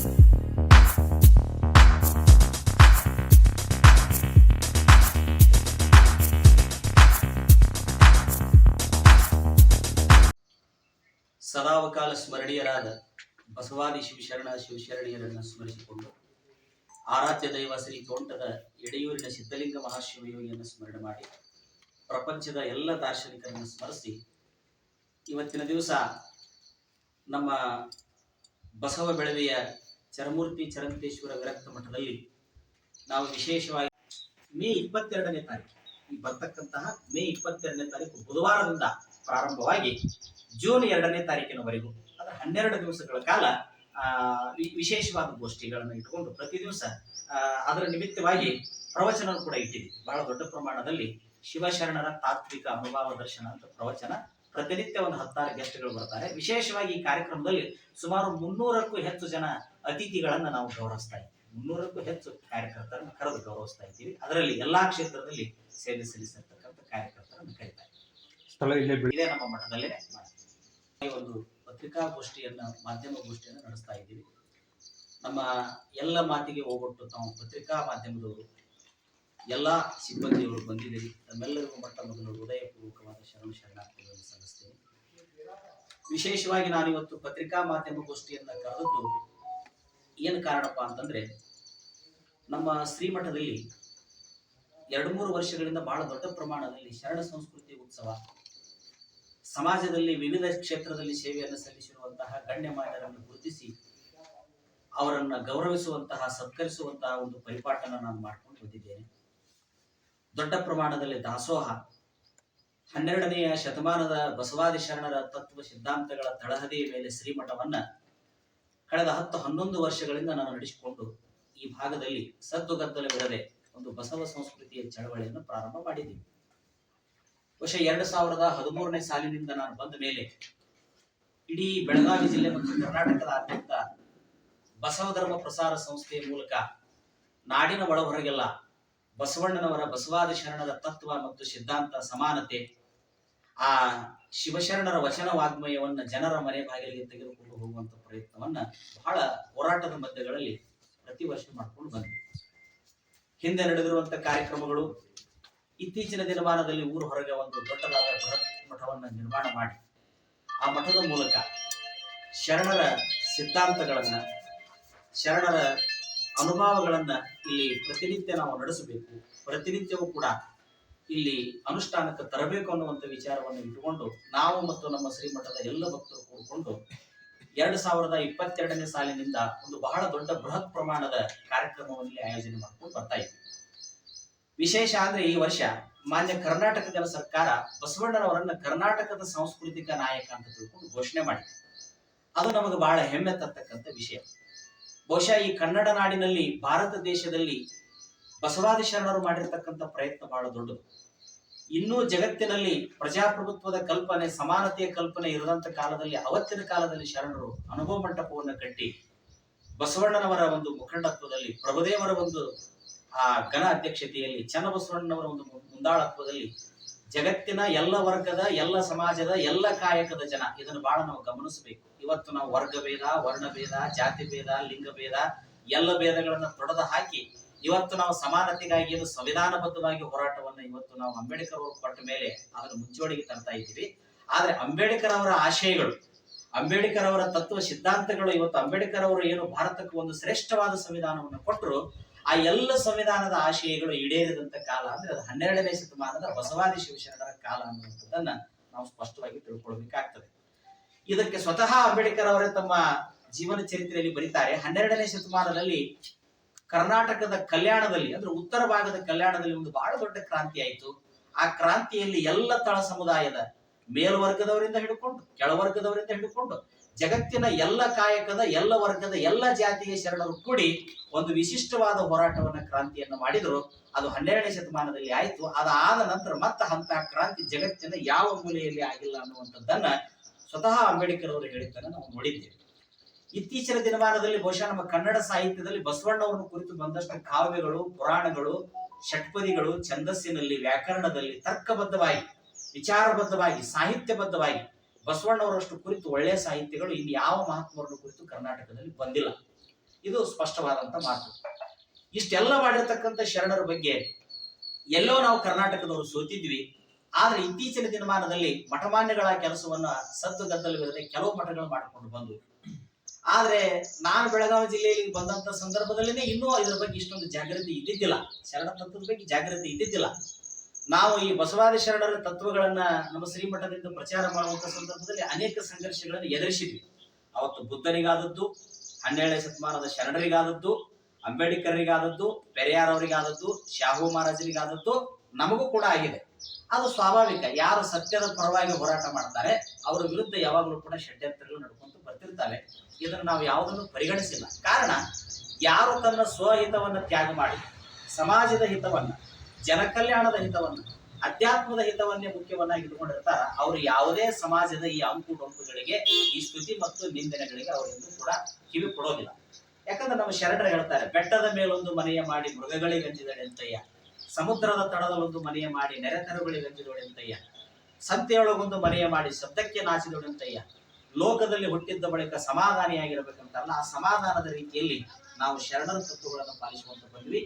ಸದಾವಕಾಲ ಸ್ಮರಣೀಯರಾದ ಬಸವಾದಿ ಶಿವಶರಣೀಯರನ್ನು ಸ್ಮರಿಸಿಕೊಂಡು ಆರಾಧ್ಯ ದೈವ ಶ್ರೀ ತೋಂಟದ ಎಡೆಯೂರಿನ ಸಿದ್ಧಲಿಂಗ ಮಹಾಶಿವಯೋಗಿಯನ್ನು ಸ್ಮರಣೆ ಮಾಡಿ ಪ್ರಪಂಚದ ಎಲ್ಲ ದಾರ್ಶನಿಕರನ್ನು ಸ್ಮರಿಸಿ ಇವತ್ತಿನ ದಿವಸ ನಮ್ಮ ಬಸವ ಬೆಳವೆಯ ಚರಮೂರ್ತಿ ಚರಂತೇಶ್ವರ ವಿರಕ್ತ ಮಠದಲ್ಲಿ ನಾವು ವಿಶೇಷವಾಗಿ ಮೇ 22ನೇ ತಾರೀಕು ಈ ಬರ್ತಕ್ಕಂತಹ ಮೇ 22ನೇ ತಾರೀಕು ಬುಧವಾರದಿಂದ ಪ್ರಾರಂಭವಾಗಿ ಜೂನ್ 2ನೇ ತಾರೀಕಿನವರೆಗೂ ಅದರ 12 ದಿವಸಗಳ ಕಾಲ ವಿಶೇಷವಾದ ಗೋಷ್ಠಿಗಳನ್ನು ಇಟ್ಟುಕೊಂಡು ಪ್ರತಿ ದಿವಸ ಅದರ ನಿಮಿತ್ತವಾಗಿ ಪ್ರವಚನ ಕೂಡ ಇಟ್ಟಿದೆ. ಬಹಳ ದೊಡ್ಡ ಪ್ರಮಾಣದಲ್ಲಿ ಶಿವಶರಣರ ತಾತ್ವಿಕ ಅನುಭವ ದರ್ಶನ ಅಂತ ಪ್ರವಚನ ಪ್ರತಿನಿತ್ಯ ಒಂದು 16 ಗೆಸ್ಟ್ಗಳು ಬರ್ತಾರೆ. ವಿಶೇಷವಾಗಿ ಈ ಕಾರ್ಯಕ್ರಮದಲ್ಲಿ ಸುಮಾರು 300ಕ್ಕೂ ಹೆಚ್ಚು ಜನ ಅತಿಥಿಗಳನ್ನ ನಾವು ಗೌರವಿಸ್ತಾ ಇದ್ದೀವಿ. 300ಕ್ಕೂ ಹೆಚ್ಚು ಕಾರ್ಯಕರ್ತರನ್ನು ಕರೆದು ಗೌರವಿಸ್ತಾ ಇದ್ದೀವಿ. ಅದರಲ್ಲಿ ಎಲ್ಲಾ ಕ್ಷೇತ್ರದಲ್ಲಿ ಸೇವೆ ಸಲ್ಲಿಸಿರ್ತಕ್ಕಂಥ ಕಾರ್ಯಕರ್ತರನ್ನು ಕರೀತಾ ಇದ್ದೀವಿ. ಇದೇ ನಮ್ಮ ಮಠದಲ್ಲೇ ಒಂದು ಪತ್ರಿಕಾಗೋಷ್ಠಿಯನ್ನ ಮಾಧ್ಯಮಗೋಷ್ಠಿಯನ್ನು ನಡೆಸ್ತಾ ಇದ್ದೀವಿ. ನಮ್ಮ ಎಲ್ಲ ಮಾತಿಗೆ ಹೋಗೊಟ್ಟು ತಾವು ಪತ್ರಿಕಾ ಮಾಧ್ಯಮದವರು ಎಲ್ಲ ಸಿಬ್ಬಂದಿಯವರು ಬಂದಿದ್ದೀರಿ. ನಮ್ಮೆಲ್ಲರಿಗೂ ಮೊಟ್ಟ ಮೊದಲು ಹೃದಯಪೂರ್ವಕವಾದ ಶರಣಾರ್ಥಿಗಳನ್ನು ಸಲ್ಲಿಸ್ತೇನೆ. ವಿಶೇಷವಾಗಿ ನಾನಿವತ್ತು ಪತ್ರಿಕಾ ಮಾಧ್ಯಮಗೋಷ್ಠಿಯನ್ನ ಕರೆದದ್ದು ಏನು ಕಾರಣಪ್ಪ ಅಂತಂದ್ರೆ, ನಮ್ಮ ಶ್ರೀಮಠದಲ್ಲಿ 2-3 ವರ್ಷಗಳಿಂದ ಬಹಳ ದೊಡ್ಡ ಪ್ರಮಾಣದಲ್ಲಿ ಶರಣ ಸಂಸ್ಕೃತಿ ಉತ್ಸವ, ಸಮಾಜದಲ್ಲಿ ವಿವಿಧ ಕ್ಷೇತ್ರದಲ್ಲಿ ಸೇವೆಯನ್ನು ಸಲ್ಲಿಸಿರುವಂತಹ ಗಣ್ಯಮಾನ್ಯರನ್ನು ಗುರುತಿಸಿ ಅವರನ್ನ ಗೌರವಿಸುವಂತಹ ಸತ್ಕರಿಸುವಂತಹ ಒಂದು ಪರಿಪಾಠನ ನಾನು ಮಾಡ್ಕೊಂಡು ಬಂದಿದ್ದೇನೆ. ದೊಡ್ಡ ಪ್ರಮಾಣದಲ್ಲಿ ದಾಸೋಹ, 12ನೆಯ ಶತಮಾನದ ಬಸವಾದಿ ಶರಣರ ತತ್ವ ಸಿದ್ಧಾಂತಗಳ ತಳಹದಿಯ ಮೇಲೆ ಶ್ರೀಮಠವನ್ನ ಕಳೆದ 10-11 ವರ್ಷಗಳಿಂದ ನಾನು ನಡೆಸಿಕೊಂಡು ಈ ಭಾಗದಲ್ಲಿ ಸದ್ದುಗದ್ದಲವಿರದೆ ಒಂದು ಬಸವ ಸಂಸ್ಕೃತಿಯ ಚಳವಳಿಯನ್ನು ಪ್ರಾರಂಭ ಮಾಡಿದ್ದೀವಿ. ಬಹುಶಃ 2013ನೇ ಸಾಲಿನಿಂದ ನಾನು ಬಂದ ಮೇಲೆ ಇಡೀ ಬೆಳಗಾವಿ ಜಿಲ್ಲೆ ಮತ್ತು ಕರ್ನಾಟಕದಾದ್ಯಂತ ಬಸವ ಧರ್ಮ ಪ್ರಸಾರ ಸಂಸ್ಥೆಯ ಮೂಲಕ ನಾಡಿನ ಒಳ ಹೊರಗೆಲ್ಲ ಬಸವಣ್ಣನವರ ಬಸವಾದಿ ಶರಣರ ತತ್ವ ಮತ್ತು ಸಿದ್ಧಾಂತ ಸಮಾನತೆ, ಆ ಶಿವಶರಣರ ವಚನ ವಾಗ್ಮಯವನ್ನ ಜನರ ಮನೆ ಬಾಗಿಲಿಗೆ ತೆಗೆದುಕೊಂಡು ಹೋಗುವಂತ ಪ್ರಯತ್ನವನ್ನ ಬಹಳ ಹೋರಾಟದ ಮಧ್ಯಗಳಲ್ಲಿ ಪ್ರತಿ ವರ್ಷ ಮಾಡ್ಕೊಂಡು ಬಂದ್ವಿ. ಹಿಂದೆ ನಡೆದಿರುವಂತ ಕಾರ್ಯಕ್ರಮಗಳು, ಇತ್ತೀಚಿನ ದಿನಮಾನದಲ್ಲಿ ಊರು ಹೊರಗೆ ಒಂದು ದೊಡ್ಡದಾದ ಬೃಹತ್ ಮಠವನ್ನ ನಿರ್ಮಾಣ ಮಾಡಿ ಆ ಮಠದ ಮೂಲಕ ಶರಣರ ಸಿದ್ಧಾಂತಗಳನ್ನ, ಶರಣರ ಅನುಭವಗಳನ್ನ ಇಲ್ಲಿ ಪ್ರತಿನಿತ್ಯ ನಾವು ನಡೆಸಬೇಕು, ಪ್ರತಿನಿತ್ಯವೂ ಕೂಡ ಇಲ್ಲಿ ಅನುಷ್ಠಾನಕ್ಕೆ ತರಬೇಕು ಅನ್ನುವಂಥ ವಿಚಾರವನ್ನು ಇಟ್ಟುಕೊಂಡು ನಾವು ಮತ್ತು ನಮ್ಮ ಶ್ರೀಮಠದ ಎಲ್ಲ ಭಕ್ತರು ಕೂಡಿಕೊಂಡು 2022ನೇ ಸಾಲಿನಿಂದ ಒಂದು ಬಹಳ ದೊಡ್ಡ ಬೃಹತ್ ಪ್ರಮಾಣದ ಕಾರ್ಯಕ್ರಮವನ್ನು ಆಯೋಜನೆ ಮಾಡ್ಕೊಂಡು ಬರ್ತಾ ಇದ್ವಿ. ವಿಶೇಷ ಅಂದ್ರೆ ಈ ವರ್ಷ ಮಾನ್ಯ ಕರ್ನಾಟಕದ ಸರ್ಕಾರ ಬಸವಣ್ಣನವರನ್ನ ಕರ್ನಾಟಕದ ಸಾಂಸ್ಕೃತಿಕ ನಾಯಕ ಅಂತ ತಿಳ್ಕೊಂಡು ಘೋಷಣೆ ಮಾಡಿದೆ. ಅದು ನಮಗೆ ಬಹಳ ಹೆಮ್ಮೆ ತರ್ತಕ್ಕಂಥ ವಿಷಯ. ಬಹುಶಃ ಈ ಕನ್ನಡ ನಾಡಿನಲ್ಲಿ, ಭಾರತ ದೇಶದಲ್ಲಿ ಬಸವಾದಿ ಶರಣರು ಮಾಡಿರ್ತಕ್ಕಂಥ ಪ್ರಯತ್ನ ಬಹಳ ದೊಡ್ಡದು. ಇನ್ನೂ ಜಗತ್ತಿನಲ್ಲಿ ಪ್ರಜಾಪ್ರಭುತ್ವದ ಕಲ್ಪನೆ, ಸಮಾನತೆಯ ಕಲ್ಪನೆ ಇರದಂತ ಕಾಲದಲ್ಲಿ, ಅವತ್ತಿನ ಕಾಲದಲ್ಲಿ ಶರಣರು ಅನುಭವ ಮಂಟಪವನ್ನು ಕಟ್ಟಿ ಬಸವಣ್ಣನವರ ಒಂದು ಮುಖಂಡತ್ವದಲ್ಲಿ, ಪ್ರಭುದೇವರ ಒಂದು ಆ ಘನ ಅಧ್ಯಕ್ಷತೆಯಲ್ಲಿ, ಚನ್ನಬಸವಣ್ಣನವರ ಒಂದು ಮುಂದಾಳತ್ವದಲ್ಲಿ ಜಗತ್ತಿನ ಎಲ್ಲ ವರ್ಗದ, ಎಲ್ಲ ಸಮಾಜದ, ಎಲ್ಲ ಕಾಯಕದ ಜನ ಇದನ್ನು ಬಹಳ ನಾವು ಗಮನಿಸಬೇಕು. ಇವತ್ತು ನಾವು ವರ್ಗಭೇದ, ವರ್ಣಭೇದ, ಜಾತಿ ಭೇದ, ಲಿಂಗಭೇದ ಎಲ್ಲ ಭೇದಗಳನ್ನ ತೊಡೆದು ಹಾಕಿ ಇವತ್ತು ನಾವು ಸಮಾನತೆಗಾಗಿ ಏನು ಸಂವಿಧಾನಬದ್ಧವಾಗಿ ಹೋರಾಟವನ್ನ ಇವತ್ತು ನಾವು ಅಂಬೇಡ್ಕರ್ ಅವರು ಕೊಟ್ಟ ಮೇಲೆ ಅದನ್ನು ಮುಂಚೂಣಿಗೆ ತರ್ತಾ ಇದ್ದೀವಿ. ಆದ್ರೆ ಅಂಬೇಡ್ಕರ್ ಅವರ ಆಶಯಗಳು, ಅಂಬೇಡ್ಕರ್ ಅವರ ತತ್ವ ಸಿದ್ಧಾಂತಗಳು, ಇವತ್ತು ಅಂಬೇಡ್ಕರ್ ಅವರು ಏನು ಭಾರತಕ್ಕೆ ಒಂದು ಶ್ರೇಷ್ಠವಾದ ಸಂವಿಧಾನವನ್ನು ಕೊಟ್ಟರು, ಆ ಎಲ್ಲ ಸಂವಿಧಾನದ ಆಶಯಗಳು ಈಡೇರಿದಂತ ಕಾಲ ಅಂದ್ರೆ ಅದು 12ನೇ ಶತಮಾನದ ಬಸವಾದಿ ಶಿವಶರಣರ ಕಾಲ ಅನ್ನುವಂಥದ್ದನ್ನ ನಾವು ಸ್ಪಷ್ಟವಾಗಿ ತಿಳ್ಕೊಳ್ಬೇಕಾಗ್ತದೆ. ಇದಕ್ಕೆ ಸ್ವತಃ ಅಂಬೇಡ್ಕರ್ ಅವರೇ ತಮ್ಮ ಜೀವನ ಚರಿತ್ರೆಯಲ್ಲಿ ಬರೀತಾರೆ, 12ನೇ ಶತಮಾನದಲ್ಲಿ ಕರ್ನಾಟಕದ ಕಲ್ಯಾಣದಲ್ಲಿ ಅಂದ್ರೆ ಉತ್ತರ ಭಾಗದ ಕಲ್ಯಾಣದಲ್ಲಿ ಒಂದು ಬಹಳ ದೊಡ್ಡ ಕ್ರಾಂತಿ ಆಯಿತು. ಆ ಕ್ರಾಂತಿಯಲ್ಲಿ ಎಲ್ಲ ತಳ ಸಮುದಾಯದ, ಮೇಲ್ವರ್ಗದವರಿಂದ ಹಿಡ್ಕೊಂಡು ಕೆಳವರ್ಗದವರಿಂದ ಹಿಡ್ಕೊಂಡು ಜಗತ್ತಿನ ಎಲ್ಲ ಕಾಯಕದ, ಎಲ್ಲ ವರ್ಗದ, ಎಲ್ಲ ಜಾತಿಯ ಶರಣರು ಕೂಡಿ ಒಂದು ವಿಶಿಷ್ಟವಾದ ಹೋರಾಟವನ್ನ, ಕ್ರಾಂತಿಯನ್ನ ಮಾಡಿದ್ರು. ಅದು 12ನೇ ಶತಮಾನದಲ್ಲಿ ಆಯ್ತು. ಅದಾದ ನಂತರ ಮತ್ತೆ ಅಂತ ಕ್ರಾಂತಿ ಜಗತ್ತಿನ ಯಾವ ಮೂಲೆಯಲ್ಲಿ ಆಗಿಲ್ಲ ಅನ್ನುವಂಥದ್ದನ್ನ ಸ್ವತಃ ಅಂಬೇಡ್ಕರ್ ಅವರು ಹೇಳಿದ್ದನ್ನ ನಾವು ನೋಡಿದ್ದೇವೆ. ಇತ್ತೀಚಿನ ದಿನಮಾನದಲ್ಲಿ ಬಹುಶಃ ನಮ್ಮ ಕನ್ನಡ ಸಾಹಿತ್ಯದಲ್ಲಿ ಬಸವಣ್ಣವರನ್ನು ಕುರಿತು ಬಂದಷ್ಟು ಕಾವ್ಯಗಳು, ಪುರಾಣಗಳು, ಷಟ್ಪದಿಗಳು ಛಂದಸ್ಸಿನಲ್ಲಿ, ವ್ಯಾಕರಣದಲ್ಲಿ ತರ್ಕಬದ್ಧವಾಗಿ, ವಿಚಾರಬದ್ಧವಾಗಿ, ಸಾಹಿತ್ಯಬದ್ಧವಾಗಿ ಬಸವಣ್ಣವರಷ್ಟು ಕುರಿತು ಒಳ್ಳೆಯ ಸಾಹಿತ್ಯಗಳು ಇನ್ನು ಯಾವ ಮಹಾತ್ಮರನ್ನು ಕುರಿತು ಕರ್ನಾಟಕದಲ್ಲಿ ಬಂದಿಲ್ಲ. ಇದು ಸ್ಪಷ್ಟವಾದಂತ ಮಾತು. ಇಷ್ಟೆಲ್ಲ ಮಾಡಿರ್ತಕ್ಕಂಥ ಶರಣರ ಬಗ್ಗೆ ಎಲ್ಲೋ ನಾವು ಕರ್ನಾಟಕದವರು ಸೋತಿದ್ವಿ. ಆದ್ರೆ ಇತ್ತೀಚಿನ ದಿನಮಾನದಲ್ಲಿ ಮಠಮಾನ್ಯಗಳ ಕೆಲಸವನ್ನ ಸದ್ದು ಗದ್ದಲವಿರದೆ ಕೆಲವು ಮಠಗಳು ಮಾಡಿಕೊಂಡು ಬಂದು, ಆದ್ರೆ ನಾನು ಬೆಳಗಾವಿ ಜಿಲ್ಲೆಯಲ್ಲಿ ಬಂದಂತ ಸಂದರ್ಭದಲ್ಲಿನೇ ಇನ್ನೂ ಇದರ ಬಗ್ಗೆ ಇಷ್ಟೊಂದು ಜಾಗೃತಿ ಇದ್ದಿದ್ದಿಲ್ಲ, ಶರಣ ತತ್ವದ ಬಗ್ಗೆ ಜಾಗೃತಿ ಇದ್ದಿದ್ದಿಲ್ಲ. ನಾವು ಈ ಬಸವಾದಿ ಶರಣರ ತತ್ವಗಳನ್ನ ನಮ್ಮ ಶ್ರೀಮಠದಿಂದ ಪ್ರಚಾರ ಮಾಡುವಂತ ಸಂದರ್ಭದಲ್ಲಿ ಅನೇಕ ಸಂಘರ್ಷಗಳನ್ನು ಎದುರಿಸಿದ್ವಿ. ಅವತ್ತು ಬುದ್ಧನಿಗಾದದ್ದು, 12ನೇ ಶತಮಾನದ ಶರಣರಿಗಾದದ್ದು, ಅಂಬೇಡ್ಕರ್ರಿಗಾದದ್ದು, ಪೆರಿಯಾರ್ ಅವರಿಗಾದದ್ದು, ಶಾಹು ಮಹಾರಾಜರಿಗಾದದ್ದು, ನಮಗೂ ಕೂಡ ಆಗಿದೆ. ಅದು ಸ್ವಾಭಾವಿಕ. ಯಾರು ಸತ್ಯದ ಪರವಾಗಿ ಹೋರಾಟ ಮಾಡ್ತಾರೆ ಅವರ ವಿರುದ್ಧ ಯಾವಾಗಲೂ ಕೂಡ ಷಡ್ಯಂತ್ರಗಳು ನಡ್ಕೊಂತ ಬರ್ತಿರ್ತವೆ. ಇದನ್ನು ನಾವು ಯಾವುದನ್ನು ಪರಿಗಣಿಸಿಲ್ಲ. ಕಾರಣ, ಯಾರು ತನ್ನ ಸ್ವಹಿತವನ್ನ ತ್ಯಾಗ ಮಾಡಿ ಸಮಾಜದ ಹಿತವನ್ನ, ಜನ ಕಲ್ಯಾಣದ ಹಿತವನ್ನ, ಅಧ್ಯಾತ್ಮದ ಹಿತವನ್ನೇ ಮುಖ್ಯವನ್ನಾಗಿ ಇಟ್ಕೊಂಡಿರ್ತಾರ, ಅವರು ಯಾವುದೇ ಸಮಾಜದ ಈ ಅಂಕು ಡೊಂಕುಗಳಿಗೆ, ಈ ಸ್ತುತಿ ಮತ್ತು ನಿಂದನೆಗಳಿಗೆ ಅವರೆಂದೂ ಕೂಡ ಕಿವಿ ಕೊಡೋದಿಲ್ಲ. ಯಾಕಂದ್ರೆ ನಮ್ಮ ಶರಣರು ಹೇಳ್ತಾರೆ, ಬೆಟ್ಟದ ಮೇಲೊಂದು ಮನೆಯ ಮಾಡಿ ಮೃಗಗಳಿಗೆ ಅಂಜಿದಳೆಂತಯ್ಯ, ಸಮುದ್ರದ ತಡದಲ್ಲೊಂದು ಮನೆಯ ಮಾಡಿ ನೆರೆತರುಗಳಿಗೆ ಅಂಜಿದೊಳೆಂತಯ್ಯ, ಸಂತೆಯೊಳಗೊಂದು ಮನೆಯ ಮಾಡಿ ಶಬ್ದಕ್ಕೆ ನಾಚಿದೊಳೆಂತಯ್ಯ, ಲೋಕದಲ್ಲಿ ಹುಟ್ಟಿದ್ದ ಬಳಿಕ ಸಮಾಧಾನಿಯಾಗಿರ್ಬೇಕಂತಲ್ಲ, ಆ ಸಮಾಧಾನದ ರೀತಿಯಲ್ಲಿ ನಾವು ಶರಣರ ತತ್ವಗಳನ್ನು ಪಾಲಿಸುವಂತ ಬಂದ್ವಿ.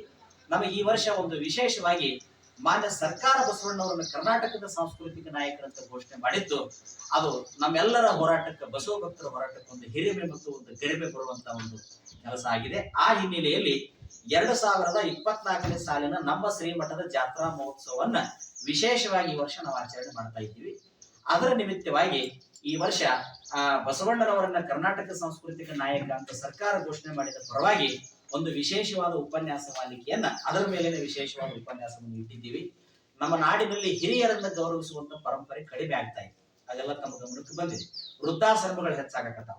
ನಮಗೆ ಈ ವರ್ಷ ಒಂದು ವಿಶೇಷವಾಗಿ ಮಾನ್ಯ ಸರ್ಕಾರ ಬಸವಣ್ಣವರನ್ನು ಕರ್ನಾಟಕದ ಸಾಂಸ್ಕೃತಿಕ ನಾಯಕರಂತ ಘೋಷಣೆ ಮಾಡಿದ್ದು, ಅದು ನಮ್ಮೆಲ್ಲರ ಹೋರಾಟಕ್ಕೆ, ಬಸವ ಭಕ್ತರ ಹೋರಾಟಕ್ಕೆ ಒಂದು ಹಿರಿಮೆ ಮತ್ತು ಒಂದು ಗರಿಮೆ ಬರುವಂತ ಒಂದು ಕೆಲಸ ಆಗಿದೆ. ಆ ಹಿನ್ನೆಲೆಯಲ್ಲಿ 2024ನೇ ಸಾಲಿನ ನಮ್ಮ ಶ್ರೀಮಠದ ಜಾತ್ರಾ ಮಹೋತ್ಸವವನ್ನ ವಿಶೇಷವಾಗಿ ಈ ವರ್ಷ ನಾವು ಆಚರಣೆ ಮಾಡ್ತಾ ಇದ್ದೀವಿ. ಅದರ ನಿಮಿತ್ತವಾಗಿ ಈ ವರ್ಷ ಬಸವಣ್ಣನವರನ್ನ ಕರ್ನಾಟಕ ಸಾಂಸ್ಕೃತಿಕ ನಾಯಕ ಅಂತ ಸರ್ಕಾರ ಘೋಷಣೆ ಮಾಡಿದ ಪರವಾಗಿ ಒಂದು ವಿಶೇಷವಾದ ಉಪನ್ಯಾಸ ಮಾಲಿಕೆಯನ್ನ, ಅದರ ಮೇಲಿನ ವಿಶೇಷವಾದ ಉಪನ್ಯಾಸವನ್ನು ಇಟ್ಟಿದ್ದೀವಿ. ನಮ್ಮ ನಾಡಿನಲ್ಲಿ ಹಿರಿಯರನ್ನ ಗೌರವಿಸುವಂತ ಪರಂಪರೆ ಕಡಿಮೆ ಆಗ್ತಾ ಇದೆ. ಅದೆಲ್ಲ ತಮ್ಮ ಗಮನಕ್ಕೆ ಬಂದಿದೆ. ವೃದ್ಧಾಶ್ರಮಗಳು ಹೆಚ್ಚಾಗಕತ್ತಾವ.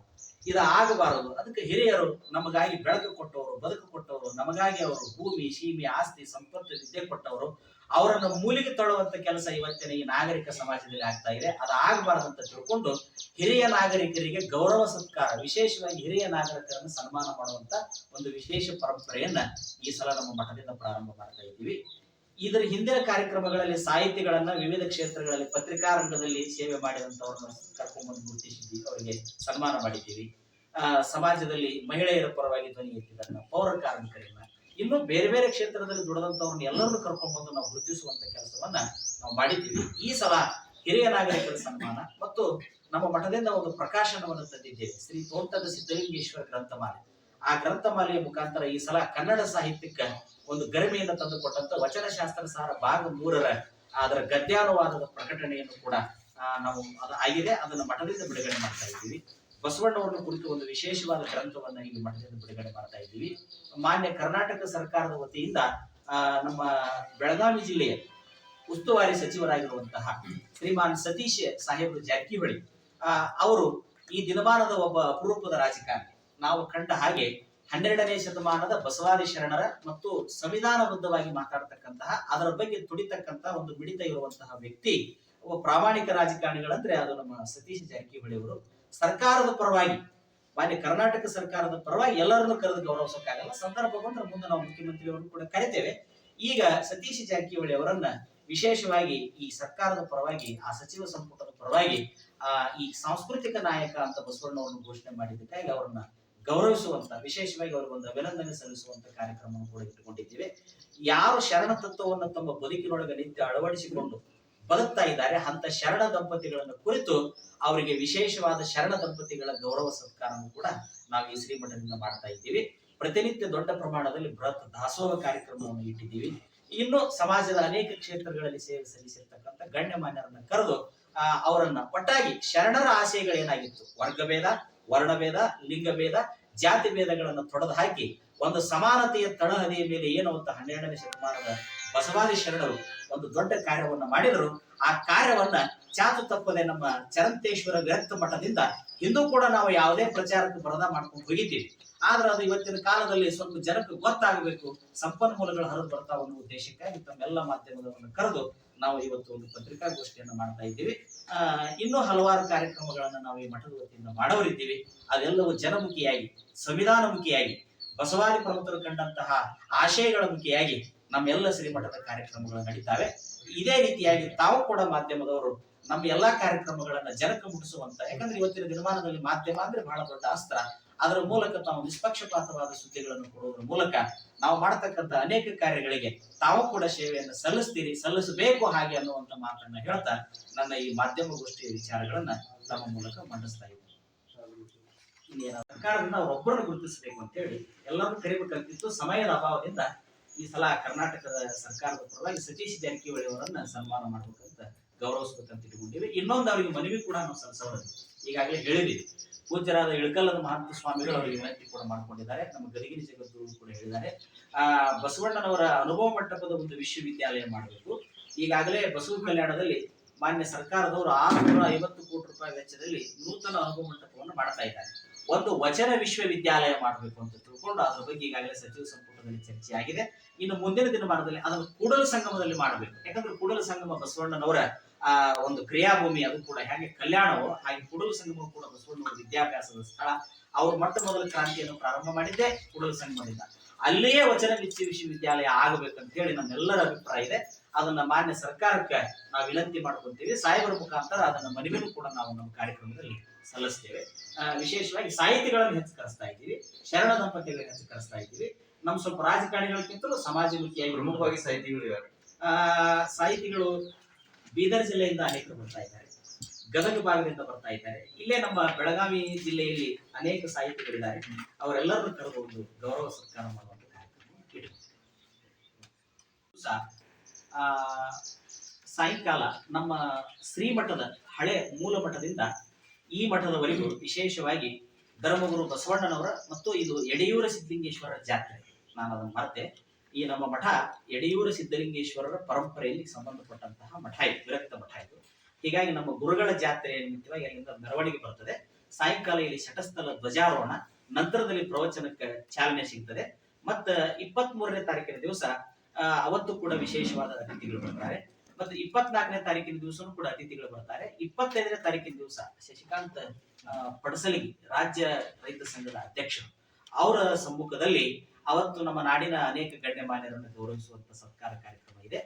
ಇದು ಆಗಬಾರದು. ಅದಕ್ಕೆ ಹಿರಿಯರು ನಮಗಾಗಿ ಬೆಳಕು ಕೊಟ್ಟವರು, ಬದುಕು ಕೊಟ್ಟವರು, ನಮಗಾಗಿ ಅವರು ಭೂಮಿ, ಸೀಮೆ, ಆಸ್ತಿ, ಸಂಪತ್ತು, ವಿದ್ಯೆ ಕೊಟ್ಟವರು, ಅವರನ್ನು ಮೂಲಿಗೆ ತಳ್ಳುವಂತ ಕೆಲಸ ಇವತ್ತಿನ ಈ ನಾಗರಿಕ ಸಮಾಜದಲ್ಲಿ ಆಗ್ತಾ ಇದೆ. ಅದು ಆಗಬಾರದಂತ ತಿಳ್ಕೊಂಡು ಹಿರಿಯ ನಾಗರಿಕರಿಗೆ ಗೌರವ ಸತ್ಕಾರ, ವಿಶೇಷವಾಗಿ ಹಿರಿಯ ನಾಗರಿಕರನ್ನು ಸನ್ಮಾನ ಮಾಡುವಂತ ಒಂದು ವಿಶೇಷ ಪರಂಪರೆಯನ್ನ ಈ ಸಲ ನಮ್ಮ ಮಠದಿಂದ ಪ್ರಾರಂಭ ಮಾಡ್ತಾ ಇದ್ದೀವಿ. ಇದರ ಹಿಂದಿನ ಕಾರ್ಯಕ್ರಮಗಳಲ್ಲಿ ಸಾಹಿತಿಗಳನ್ನ ವಿವಿಧ ಕ್ಷೇತ್ರಗಳಲ್ಲಿ ಪತ್ರಿಕಾ ರಂಗದಲ್ಲಿ ಸೇವೆ ಮಾಡಿದಂತವ್ರನ್ನ ಕರ್ಕೊಂಡ್ಬಂದು ಗುರುತಿಸಿದ್ವಿ, ಅವರಿಗೆ ಸನ್ಮಾನ ಮಾಡಿದ್ದೀವಿ. ಸಮಾಜದಲ್ಲಿ ಮಹಿಳೆಯರ ಪರವಾಗಿ ಧ್ವನಿ ಎತ್ತಿದನ್ನ, ಪೌರ ಕಾರ್ಮಿಕರನ್ನ, ಇನ್ನು ಬೇರೆ ಬೇರೆ ಕ್ಷೇತ್ರದಲ್ಲಿ ದುಡಿದಂತವ್ರನ್ನ ಎಲ್ಲರನ್ನು ಕರ್ಕೊಂಡ್ಬಂದು ನಾವು ಗುರುತಿಸುವಂತ ಕೆಲಸವನ್ನ ನಾವು ಮಾಡಿದ್ದೀವಿ. ಈ ಸಲ ಹಿರಿಯ ನಾಗರಿಕರ ಸನ್ಮಾನ ಮತ್ತು ನಮ್ಮ ಮಠದಿಂದ ಒಂದು ಪ್ರಕಾಶನವನ್ನು ತಂದಿದ್ದೇವೆ, ಶ್ರೀ ತೋಂಟದ ಸಿದ್ದಲಿಂಗೇಶ್ವರ ಗ್ರಂಥಮಾಲೆ. ಆ ಗ್ರಂಥಮಾಲೆಯ ಮುಖಾಂತರ ಈ ಸಲ ಕನ್ನಡ ಸಾಹಿತ್ಯಕ್ಕೆ ಒಂದು ಗರಿಮೆಯನ್ನು ತಂದುಕೊಟ್ಟಂತ ವಚನಶಾಸ್ತ್ರ ಸಾರ ಭಾಗ 3ರ ಅದರ ಗದ್ಯಾನುವಾದದ ಪ್ರಕಟಣೆಯನ್ನು ಕೂಡ ನಾವು ಅದು ಆಗಿದೆ. ಅದನ್ನು ಮಠದಿಂದ ಬಿಡುಗಡೆ ಮಾಡ್ತಾ ಇದ್ದೀವಿ. ಬಸವಣ್ಣವರನ್ನು ಕುರಿತು ಒಂದು ವಿಶೇಷವಾದ ಗ್ರಂಥವನ್ನ ಇಲ್ಲಿ ಮಠದಿಂದ ಬಿಡುಗಡೆ ಮಾಡ್ತಾ ಇದ್ದೀವಿ. ಮಾನ್ಯ ಕರ್ನಾಟಕ ಸರ್ಕಾರದ ವತಿಯಿಂದ ನಮ್ಮ ಬೆಳಗಾವಿ ಜಿಲ್ಲೆಯ ಉಸ್ತುವಾರಿ ಸಚಿವರಾಗಿರುವಂತಹ ಶ್ರೀಮಾನ್ ಸತೀಶ್ ಸಾಹೇಬ್ ಜಾರಕಿಹೊಳಿ ಅವರು ಈ ದಿನಮಾನದ ಒಬ್ಬ ಅಪರೂಪದ ರಾಜಕಾರಣಿ. ನಾವು ಕಂಡ ಹಾಗೆ 12ನೇ ಶತಮಾನದ ಬಸವಾದಿ ಶರಣರ ಮತ್ತು ಸಂವಿಧಾನಬದ್ಧವಾಗಿ ಮಾತಾಡ್ತಕ್ಕಂತಹ, ಅದರ ಬಗ್ಗೆ ತುಡಿತಕ್ಕಂತಹ ಒಂದು ಮಿಡಿತ ಇರುವಂತಹ ವ್ಯಕ್ತಿ, ಒಬ್ಬ ಪ್ರಾಮಾಣಿಕ ರಾಜಕಾರಣಿಗಳಂದ್ರೆ ಅದು ನಮ್ಮ ಸತೀಶ್ ಜಾರಕಿಹೊಳಿ ಅವರು. ಸರ್ಕಾರದ ಪರವಾಗಿ, ಮಾನ್ಯ ಕರ್ನಾಟಕ ಸರ್ಕಾರದ ಪರವಾಗಿ ಎಲ್ಲರನ್ನು ಕರೆದು ಗೌರವಿಸಕ್ಕಾಗಲ್ಲ, ಸಂದರ್ಭ ಬಂದ್ರೆ ಮುಂದೆ ನಾವು ಮುಖ್ಯಮಂತ್ರಿಯವರನ್ನು ಕೂಡ ಕರಿತೇವೆ. ಈಗ ಸತೀಶ್ ಜಾರಕಿಹೊಳಿ ಅವರನ್ನ ವಿಶೇಷವಾಗಿ ಈ ಸರ್ಕಾರದ ಪರವಾಗಿ, ಆ ಸಚಿವ ಸಂಪುಟದ ಪರವಾಗಿ ಈ ಸಾಂಸ್ಕೃತಿಕ ನಾಯಕ ಅಂತ ಬಸವಣ್ಣವರನ್ನು ಘೋಷಣೆ ಮಾಡಿದ್ದಕ್ಕಾಗಿ ಅವರನ್ನ ಗೌರವಿಸುವಂತ, ವಿಶೇಷವಾಗಿ ಅವರಿಗೆ ಒಂದು ಅಭಿನಂದನೆ ಸಲ್ಲಿಸುವಂತ ಕಾರ್ಯಕ್ರಮವನ್ನು ಕೂಡ ಇಟ್ಟುಕೊಂಡಿದ್ದೇವೆ. ಯಾರು ಶರಣ ತತ್ವವನ್ನು ತಮ್ಮ ಬದುಕಿನೊಳಗೆ ನಿತ್ಯ ಅಳವಡಿಸಿಕೊಂಡು ಬದುಕ್ತಾ ಇದ್ದಾರೆ ಅಂತ ಶರಣ ದಂಪತಿಗಳನ್ನು ಕುರಿತು ಅವರಿಗೆ ವಿಶೇಷವಾದ ಶರಣ ದಂಪತಿಗಳ ಗೌರವ ಸತ್ಕಾರವನ್ನು ಕೂಡ ನಾವು ಈ ಶ್ರೀಮಠದಿಂದ ಮಾಡ್ತಾ ಇದ್ದೀವಿ. ಪ್ರತಿನಿತ್ಯ ದೊಡ್ಡ ಪ್ರಮಾಣದಲ್ಲಿ ಬೃಹತ್ ದಾಸೋಹ ಕಾರ್ಯಕ್ರಮವನ್ನು ಇಟ್ಟಿದ್ದೀವಿ. ಇನ್ನು ಸಮಾಜದ ಅನೇಕ ಕ್ಷೇತ್ರಗಳಲ್ಲಿ ಸೇವೆ ಸಲ್ಲಿಸಿರ್ತಕ್ಕಂಥ ಗಣ್ಯಮಾನ್ಯರನ್ನ ಕರೆದು ಅವರನ್ನ ಒಟ್ಟಾಗಿ ಶರಣರ ಆಶಯಗಳೇನಾಗಿತ್ತು, ವರ್ಗಭೇದ, ವರ್ಣಭೇದ, ಲಿಂಗಭೇದ, ಜಾತಿ ಭೇದಗಳನ್ನು ತೊಡೆದು ಹಾಕಿ ಒಂದು ಸಮಾನತೆಯ ತಳಹದಿಯ ಮೇಲೆ ಏನು ಅಂತ 12ನೇ ಶತಮಾನದ ಬಸವಾದಿ ಶರಣರು ಒಂದು ದೊಡ್ಡ ಕಾರ್ಯವನ್ನ ಮಾಡಿದರು. ಆ ಕಾರ್ಯವನ್ನ ಚಾತು ತಪ್ಪದೆ ನಮ್ಮ ಚರಂತೇಶ್ವರ ವಿರಕ್ತ ಮಠದಿಂದ ಇಂದು ಕೂಡ ನಾವು ಯಾವುದೇ ಪ್ರಚಾರಕ್ಕೆ ಬರದ ಮಾಡ್ಕೊಂಡು ಹೋಗಿದ್ದೀವಿ. ಆದ್ರೆ ಅದು ಇವತ್ತಿನ ಕಾಲದಲ್ಲಿ ಸ್ವಲ್ಪ ಜನಕ್ಕೆ ಗೊತ್ತಾಗಬೇಕು, ಸಂಪನ್ಮೂಲಗಳು ಹರಿದು ಬರ್ತಾವ ಅನ್ನೋ ಉದ್ದೇಶಕ್ಕಾಗಿ ತಮ್ಮೆಲ್ಲ ಮಾಧ್ಯಮದವರನ್ನು ಕರೆದು ನಾವು ಇವತ್ತು ಒಂದು ಪತ್ರಿಕಾಗೋಷ್ಠಿಯನ್ನು ಮಾಡ್ತಾ ಇದ್ದೀವಿ. ಇನ್ನೂ ಹಲವಾರು ಕಾರ್ಯಕ್ರಮಗಳನ್ನ ನಾವು ಈ ಮಠದ ವತಿಯಿಂದ ಮಾಡೋರಿದ್ದೀವಿ. ಅದೆಲ್ಲವೂ ಜನಮುಖಿಯಾಗಿ, ಸಂವಿಧಾನಮುಖಿಯಾಗಿ, ಬಸವಾದಿ ಪ್ರಮುಖರು ಕಂಡಂತಹ ಆಶಯಗಳ ಮುಖಿಯಾಗಿ ನಮ್ಮೆಲ್ಲ ಶ್ರೀಮಠದ ಕಾರ್ಯಕ್ರಮಗಳು ನಡೀತಾವೆ. ಇದೇ ರೀತಿಯಾಗಿ ತಾವು ಕೂಡ ಮಾಧ್ಯಮದವರು ನಮ್ಮ ಎಲ್ಲಾ ಕಾರ್ಯಕ್ರಮಗಳನ್ನ ಜನಕ್ಕೆ ಮುಟ್ಟಿಸುವಂತ, ಯಾಕಂದ್ರೆ ಇವತ್ತಿನ ದಿನಮಾನದಲ್ಲಿ ಮಾಧ್ಯಮ ಅಂದ್ರೆ ಬಹಳ ದೊಡ್ಡ ಅಸ್ತ್ರ. ಅದರ ಮೂಲಕ ತಾವು ನಿಷ್ಪಕ್ಷಪಾತವಾದ ಸುದ್ದಿಗಳನ್ನು ಕೊಡುವುದರ ಮೂಲಕ ನಾವು ಮಾಡತಕ್ಕಂಥ ಅನೇಕ ಕಾರ್ಯಗಳಿಗೆ ತಾವು ಕೂಡ ಸೇವೆಯನ್ನು ಸಲ್ಲಿಸಬೇಕು ಹಾಗೆ ಅನ್ನುವಂತ ಮಾತನ್ನ ಹೇಳ್ತಾ ನನ್ನ ಈ ಮಾಧ್ಯಮಗೋಷ್ಠಿಯ ವಿಚಾರಗಳನ್ನ ತಮ್ಮ ಮೂಲಕ ಮಂಡಿಸ್ತಾ ಇದ್ದೀನಿ. ಸರ್ಕಾರದಿಂದ ಅವರೊಬ್ಬರನ್ನು ಗುರುತಿಸಬೇಕು ಅಂತ ಹೇಳಿ ಎಲ್ಲರೂ ಕರಿಬೇಕಂತಿತ್ತು. ಸಮಯದ ಅಭಾವದಿಂದ ಈ ಸಲ ಕರ್ನಾಟಕದ ಸರ್ಕಾರದ ಪರವಾಗಿ ಸತೀಶ್ ಜಾರಕಿಹೊಳಿ ಅವರನ್ನ ಸನ್ಮಾನ ಮಾಡ್ಬೇಕಂತ ಗೌರವಿಸಬೇಕಂತ ಇಟ್ಕೊಂಡಿವಿ. ಇನ್ನೊಂದು ಅವರಿಗೆ ಮನವಿ ಕೂಡ ನಾವು ಸಲ್ಲಿಸೋದು ಈಗಾಗಲೇ ಹೇಳಿದೀವಿ. ಪೂಜ್ಯರಾದ ಇಳಕಲ್ಲದ ಮಹಂತ ಸ್ವಾಮಿಗಳು ಅವರಿಗೆ ವಿನಂತಿ ಕೂಡ ಮಾಡ್ಕೊಂಡಿದ್ದಾರೆ. ನಮ್ಮ ಗದಗಿನ ಜಗದ್ಗುರು ಕೂಡ ಹೇಳಿದ್ದಾರೆ. ಬಸವಣ್ಣನವರ ಅನುಭವ ಮಂಟಪದ ಒಂದು ವಿಶ್ವವಿದ್ಯಾಲಯ ಮಾಡಬೇಕು. ಈಗಾಗಲೇ ಬಸವ ಕಲ್ಯಾಣದಲ್ಲಿ ಮಾನ್ಯ ಸರ್ಕಾರದವರು 650 ಕೋಟಿ ರೂಪಾಯಿ ವೆಚ್ಚದಲ್ಲಿ ನೂತನ ಅನುಭವ ಮಂಟಪವನ್ನು ಮಾಡ್ತಾ ಇದ್ದಾರೆ. ಒಂದು ವಚನ ವಿಶ್ವವಿದ್ಯಾಲಯ ಮಾಡಬೇಕು ಅಂತ ತಿಳ್ಕೊಂಡು ಅದ್ರ ಬಗ್ಗೆ ಈಗಾಗಲೇ ಸಚಿವ ಸಂಪುಟದಲ್ಲಿ ಚರ್ಚೆ ಆಗಿದೆ. ಇನ್ನು ಮುಂದಿನ ದಿನಮಾನದಲ್ಲಿ ಅದನ್ನು ಕೂಡಲ ಸಂಗಮದಲ್ಲಿ ಮಾಡಬೇಕು. ಯಾಕಂದ್ರೆ ಕೂಡಲ ಸಂಗಮ ಬಸವಣ್ಣನವರ ಒಂದು ಕ್ರಿಯಾಭೂಮಿ, ಅದು ಕೂಡ ಹೇಗೆ ಕಲ್ಯಾಣವೋ ಹಾಗೆ ಕೂಡಲ ಸಂಗಮ ಕೂಡ ಬಸವಣ್ಣನವರ ವಿದ್ಯಾಭ್ಯಾಸದ ಸ್ಥಳ. ಅವರು ಮೊಟ್ಟ ಮೊದಲ ಕ್ರಾಂತಿಯನ್ನು ಪ್ರಾರಂಭ ಮಾಡಿದ್ದೆ ಕೂಡಲ ಸಂಗಮದಿಂದ. ಅಲ್ಲಿಯೇ ವಚನ ವಿಶ್ವವಿದ್ಯಾಲಯ ಆಗಬೇಕಂತ ಹೇಳಿ ನಮ್ಮೆಲ್ಲರ ಅಭಿಪ್ರಾಯ ಇದೆ. ಅದನ್ನ ಮಾನ್ಯ ಸರ್ಕಾರಕ್ಕೆ ನಾವು ವಿನಂತಿ ಮಾಡ್ಕೊಂತೀವಿ. ಸಾಹೇಬರ ಮುಖಾಂತರ ಅದನ್ನ ಮನವಿನೂ ಕೂಡ ನಾವು ನಮ್ಮ ಕಾರ್ಯಕ್ರಮದಲ್ಲಿ ಸಲ್ಲಿಸ್ತೇವೆ. ವಿಶೇಷವಾಗಿ ಸಾಹಿತಿಗಳನ್ನು ಹೆಚ್ಚು ಕರೆಸ್ತಾ ಇದ್ದೀವಿ, ಶರಣ ದಂಪತಿಗಳನ್ನು ಹೆಚ್ಚು ಕರೆಸ್ತಾ ಇದ್ದೀವಿ. ನಮ್ ಸ್ವಲ್ಪ ರಾಜಕಾರಣಿಗಳಿಗಿಂತಲೂ ಸಮಾಜಮುಖಿಯಾಗಿ ಪ್ರಮುಖವಾಗಿ ಸಾಹಿತಿಗಳು ಬೀದರ್ ಜಿಲ್ಲೆಯಿಂದ ಅನೇಕರು ಬರ್ತಾ ಇದ್ದಾರೆ, ಗದಗ ಭಾಗದಿಂದ ಬರ್ತಾ ಇದ್ದಾರೆ. ಇಲ್ಲೇ ನಮ್ಮ ಬೆಳಗಾವಿ ಜಿಲ್ಲೆಯಲ್ಲಿ ಅನೇಕ ಸಾಹಿತಿಗಳಿದ್ದಾರೆ. ಅವರೆಲ್ಲರನ್ನು ಕರೆದು ಒಂದು ಗೌರವ ಸತ್ಕಾರ ಮಾಡುವಂತ ಕಾರ್ಯಕ್ರಮ ಸಾಯಂಕಾಲ ನಮ್ಮ ಶ್ರೀಮಠದ ಹಳೆ ಮೂಲ ಮಠದಿಂದ ಈ ಮಠದವರೆಗೂ ವಿಶೇಷವಾಗಿ ಧರ್ಮಗುರು ಬಸವಣ್ಣನವರ ಮತ್ತು ಇದು ಯಡಿಯೂರ ಸಿದ್ಧಲಿಂಗೇಶ್ವರರ ಜಾತ್ರೆ. ನಾನು ಅದನ್ನು ಮರೆತೆ. ಈ ನಮ್ಮ ಮಠ ಯಡಿಯೂರ ಸಿದ್ಧಲಿಂಗೇಶ್ವರರ ಪರಂಪರೆಯಲ್ಲಿ ಸಂಬಂಧಪಟ್ಟಂತಹ ಮಠ ಇದು, ವಿರಕ್ತ ಮಠ ಇದು. ಹೀಗಾಗಿ ನಮ್ಮ ಗುರುಗಳ ಜಾತ್ರೆ ನಿಮಿತ್ತವಾಗಿ ಅಲ್ಲಿಂದ ಮೆರವಣಿಗೆ ಬರ್ತದೆ. ಸಾಯಂಕಾಲ ಇಲ್ಲಿ ಶಟಸ್ಥಲ ಧ್ವಜಾರೋಹಣ, ನಂತರದಲ್ಲಿ ಪ್ರವಚನಕ್ಕೆ ಚಾಲನೆ ಸಿಗ್ತದೆ. ಮತ್ತ 23ನೇ ತಾರೀಕಿನ ದಿವಸ ಅವತ್ತು ಕೂಡ ವಿಶೇಷವಾದ ಅತಿಥಿಗಳು ಬರ್ತಾರೆ. ಮತ್ತೆ 24ನೇ ತಾರೀಕಿನ ದಿವಸನೂ ಕೂಡ ಅತಿಥಿಗಳು ಬರ್ತಾರೆ. 25ನೇ ತಾರೀಕಿನ ದಿವಸ ಶಶಿಕಾಂತ್ ಪಡಸಲಿಗಿ ರಾಜ್ಯ ರೈತ ಸಂಘದ ಅಧ್ಯಕ್ಷರು, ಅವರ ಸಮ್ಮುಖದಲ್ಲಿ ಅವತ್ತು ನಮ್ಮ ನಾಡಿನ ಅನೇಕ ಗಣ್ಯಮಾನ್ಯರನ್ನು ಗೌರವಿಸುವಂತ ಸತ್ಕಾರ ಕಾರ್ಯಕ್ರಮ ಇದೆ.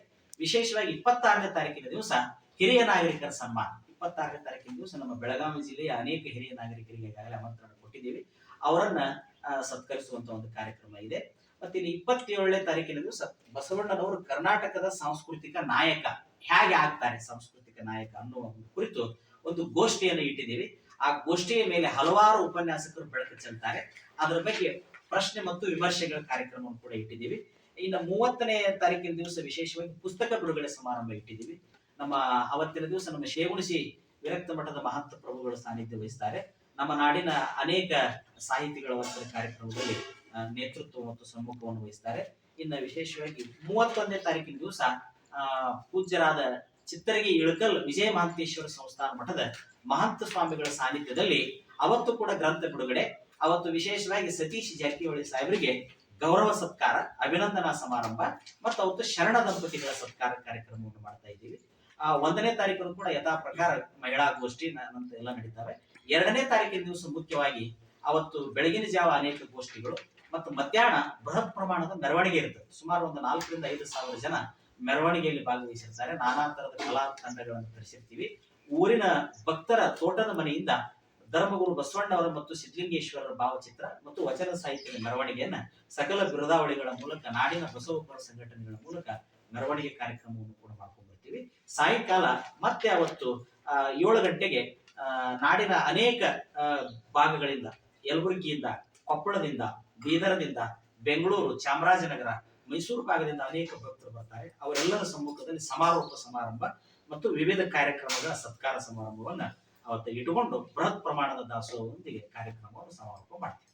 ವಿಶೇಷವಾಗಿ 26ನೇ ತಾರೀಕಿನ ದಿವಸ ಹಿರಿಯ ನಾಗರಿಕರ ಸನ್ಮಾನ. 26ನೇ ತಾರೀಕಿನ ದಿವಸ ನಮ್ಮ ಬೆಳಗಾವಿ ಜಿಲ್ಲೆಯ ಅನೇಕ ಹಿರಿಯ ನಾಗರಿಕರಿಗೆ ಈಗಾಗಲೇ ಆಮಂತ್ರಣ ಕೊಟ್ಟಿದ್ದೀವಿ. ಅವರನ್ನ ಸತ್ಕರಿಸುವಂತ ಒಂದು ಕಾರ್ಯಕ್ರಮ ಇದೆ. ಮತ್ತೆ ಇಲ್ಲಿ 27ನೇ ತಾರೀಕಿನ ದಿವಸ ಬಸವಣ್ಣನವರು ಕರ್ನಾಟಕದ ಸಾಂಸ್ಕೃತಿಕ ನಾಯಕ ಹೇಗೆ ಆಗ್ತಾರೆ, ಸಾಂಸ್ಕೃತಿಕ ನಾಯಕ ಅನ್ನುವ ಕುರಿತು ಒಂದು ಗೋಷ್ಠಿಯನ್ನು ಇಟ್ಟಿದ್ದೀವಿ. ಆ ಗೋಷ್ಠಿಯ ಮೇಲೆ ಹಲವಾರು ಉಪನ್ಯಾಸಕರು ಬೆಳಕು ಚೆಲ್ತಾರೆ. ಅದರ ಬಗ್ಗೆ ಪ್ರಶ್ನೆ ಮತ್ತು ವಿಮರ್ಶೆಗಳ ಕಾರ್ಯಕ್ರಮವನ್ನು ಕೂಡ ಇಟ್ಟಿದ್ದೀವಿ. ಇನ್ನು 30ನೇ ತಾರೀಕಿನ ದಿವಸ ವಿಶೇಷವಾಗಿ ಪುಸ್ತಕ ಬಿಡುಗಡೆ ಸಮಾರಂಭ ಇಟ್ಟಿದ್ದೀವಿ. ನಮ್ಮ ಅವತ್ತಿನ ದಿವಸ ನಮ್ಮ ಶೇಗುಣಸಿ ವಿರಕ್ತ ಮಠದ ಮಹಂತ ಪ್ರಭುಗಳು ಸಾನ್ನಿಧ್ಯ ವಹಿಸ್ತಾರೆ. ನಮ್ಮ ನಾಡಿನ ಅನೇಕ ಸಾಹಿತಿಗಳ ಒಂದು ಕಾರ್ಯಕ್ರಮದಲ್ಲಿ ನೇತೃತ್ವ ಮತ್ತು ಸಮ್ಮುಖವನ್ನು ವಹಿಸ್ತಾರೆ. ಇನ್ನು ವಿಶೇಷವಾಗಿ 31ನೇ ತಾರೀಕಿನ ದಿವಸ ಪೂಜ್ಯರಾದ ಚಿತ್ತರಗಿ ಇಳಕಲ್ ವಿಜಯ ಮಹಾಂತೇಶ್ವರ ಸಂಸ್ಥಾನ ಮಠದ ಮಹಂತ ಸ್ವಾಮಿಗಳ ಸಾನ್ನಿಧ್ಯದಲ್ಲಿ ಅವತ್ತು ಕೂಡ ಗ್ರಂಥ ಬಿಡುಗಡೆ. ಅವತ್ತು ವಿಶೇಷವಾಗಿ ಸತೀಶ್ ಜಾರಕಿಹೊಳಿ ಸಾಹೇಬರಿಗೆ ಗೌರವ ಸತ್ಕಾರ, ಅಭಿನಂದನಾ ಸಮಾರಂಭ ಮತ್ತು ಅವತ್ತು ಶರಣ ದಂಪತಿಗಳ ಸತ್ಕಾರ ಕಾರ್ಯಕ್ರಮವನ್ನು ಮಾಡ್ತಾ ಇದ್ದೀವಿ. 1ನೇ ತಾರೀಕು ಕೂಡ ಯಥಾ ಪ್ರಕಾರ ಮಹಿಳಾ ಗೋಷ್ಠಿ ನಂತ ಎಲ್ಲ ನಡೀತಾವೆ. 2ನೇ ತಾರೀಕಿನ ದಿವಸ ಮುಖ್ಯವಾಗಿ ಅವತ್ತು ಬೆಳಗಿನ ಜಾವ ಅನೇಕ ಗೋಷ್ಠಿಗಳು ಮತ್ತು ಮಧ್ಯಾಹ್ನ ಬೃಹತ್ ಪ್ರಮಾಣದ ಮೆರವಣಿಗೆ ಇರ್ತದೆ. ಸುಮಾರು ಒಂದು 4,000 ರಿಂದ 5,000 ಜನ ಮೆರವಣಿಗೆಯಲ್ಲಿ ಭಾಗವಹಿಸಿರ್ತಾರೆ. ನಾನಾ ತರದ ಕಲಾ ತಂಡಗಳನ್ನು ತರಿಸಿರ್ತೀವಿ. ಊರಿನ ಭಕ್ತರ ತೋಟದ ಮನೆಯಿಂದ ಧರ್ಮಗುರು ಬಸವಣ್ಣವರ ಮತ್ತು ಸಿದ್ಧಲಿಂಗೇಶ್ವರರ ಭಾವಚಿತ್ರ ಮತ್ತು ವಚನ ಸಾಹಿತ್ಯದ ಮೆರವಣಿಗೆಯನ್ನ ಸಕಲ ಬಿರುದಾವಳಿಗಳ ಮೂಲಕ ನಾಡಿನ ಬಸವಪರ ಸಂಘಟನೆಗಳ ಮೂಲಕ ಮೆರವಣಿಗೆ ಕಾರ್ಯಕ್ರಮವನ್ನು ಕೂಡ ಮಾಡ್ಕೊಂಡು ಬರ್ತೀವಿ. ಸಾಯಂಕಾಲ ಮತ್ತೆ ಅವತ್ತು 7 ಗಂಟೆಗೆ ನಾಡಿನ ಅನೇಕ ಭಾಗಗಳಿಂದ, ಯಲಬುರ್ಗಿಯಿಂದ, ಕೊಪ್ಪಳದಿಂದ, ಬೀದರದಿಂದ, ಬೆಂಗಳೂರು, ಚಾಮರಾಜನಗರ, ಮೈಸೂರು ಭಾಗದಿಂದ ಅನೇಕ ಭಕ್ತರು ಬರ್ತಾರೆ. ಅವರೆಲ್ಲರ ಸಮ್ಮುಖದಲ್ಲಿ ಸಮಾರೋಪ ಸಮಾರಂಭ ಮತ್ತು ವಿವಿಧ ಕಾರ್ಯಕ್ರಮಗಳ ಸತ್ಕಾರ ಸಮಾರಂಭವನ್ನ ಅವತ್ತು ಇಟ್ಟುಕೊಂಡು ಬೃಹತ್ ಪ್ರಮಾಣದ ದಾಸೋಹದೊಂದಿಗೆ ಕಾರ್ಯಕ್ರಮವನ್ನು ಸಮಾರೋಪ ಮಾಡ್ತೀವಿ.